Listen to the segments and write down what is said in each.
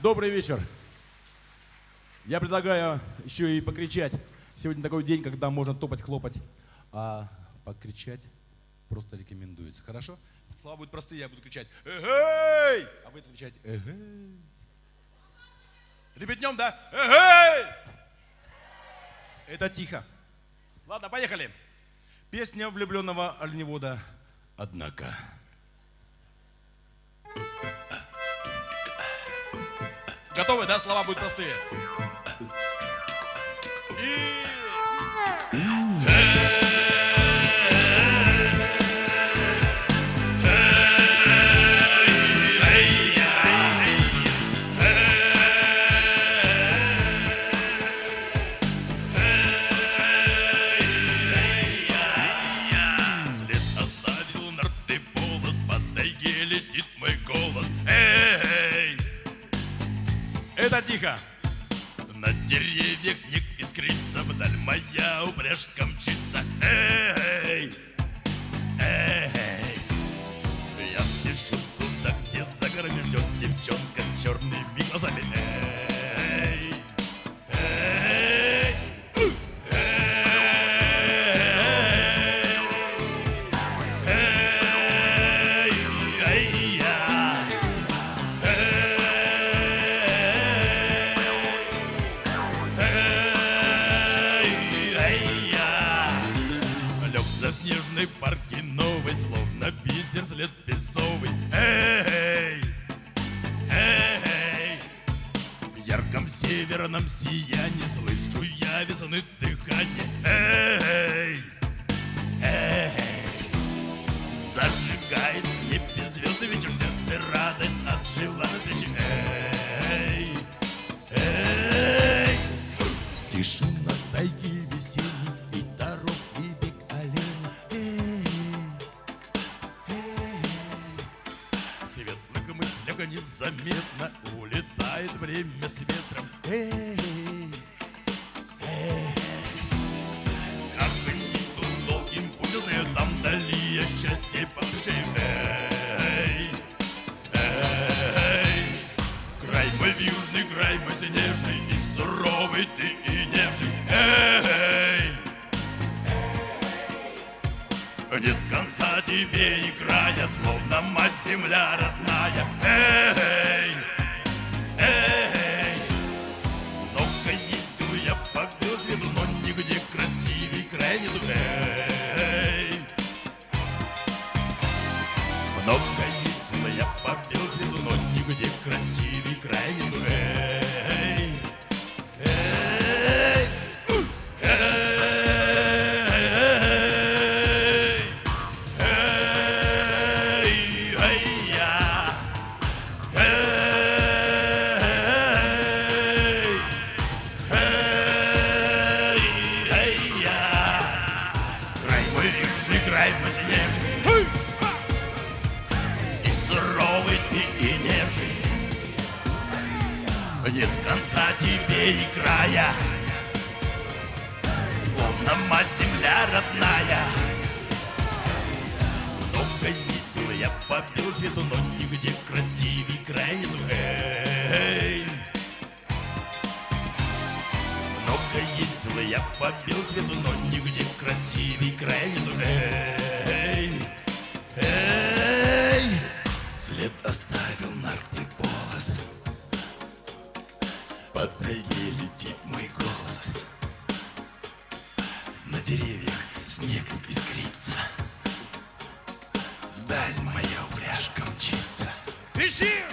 Добрый вечер. Я предлагаю еще и покричать. Сегодня такой день, когда можно топать, хлопать. А покричать просто рекомендуется. Хорошо? Слова будут простые, я буду кричать «Эгей!», а вы отвечать «Эгей!». Репетнем, да? «Эгей!». Это тихо. Ладно, поехали. Песня влюбленного оленевода «Однако». Готовы, да? Слова будут простые. След оставил нарты полос, по тайге летит мой голос. Эй! Это тихо. На деревьях снег искрится, вдаль моя упряжка мчится. Эй! Эй! Я спешу туда, где за горами ждет девчонка с черными глазами. Эй! Эй! Заснеженной парке новой, словно бисер, след песовый. Эй! Эй! В ярком северном сиянии слышу я весны дыхание. Эй! Эй! Зажигает в небе звезды вечер, в сердце радость отжила на встрече. Эй! Эй! Тишина тайги весенней и дорог, и бег оленя. В светлых мыслях незаметно улетает время с ветром. Эй! Эй! Как бы ни был долгим путь, знаю, там вдали я счастье покажи. Эй! Эй! Край мой южный, край мой снежный, и суровый ты, и нежный. Эй! Нет конца тебе и края, словно мать земля родная. Эй! Эй! Много ездил я по Белсвету, но нигде красивей край нету. Эй! Много ездил я по Белсвету, но нигде красивей край нету. Эй! Эй! Край мой снежный, и суровый ты, и нежный. Нет конца тебе и края, словно мать земля родная. Много ездил я по Белсвету, но нигде красивей край нету. Эй! Много ездил я по Белсвету, но нигде красивей край нету. Эй! Эй! След оставил нарты полос, по тайге летит мой голос. На деревьях снег искрится, вдаль моя упряжка мчится. Кричи!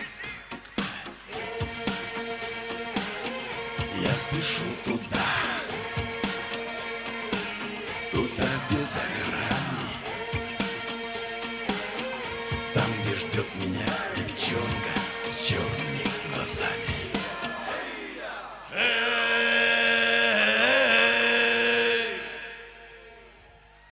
Я спешу туда, туда, где за горами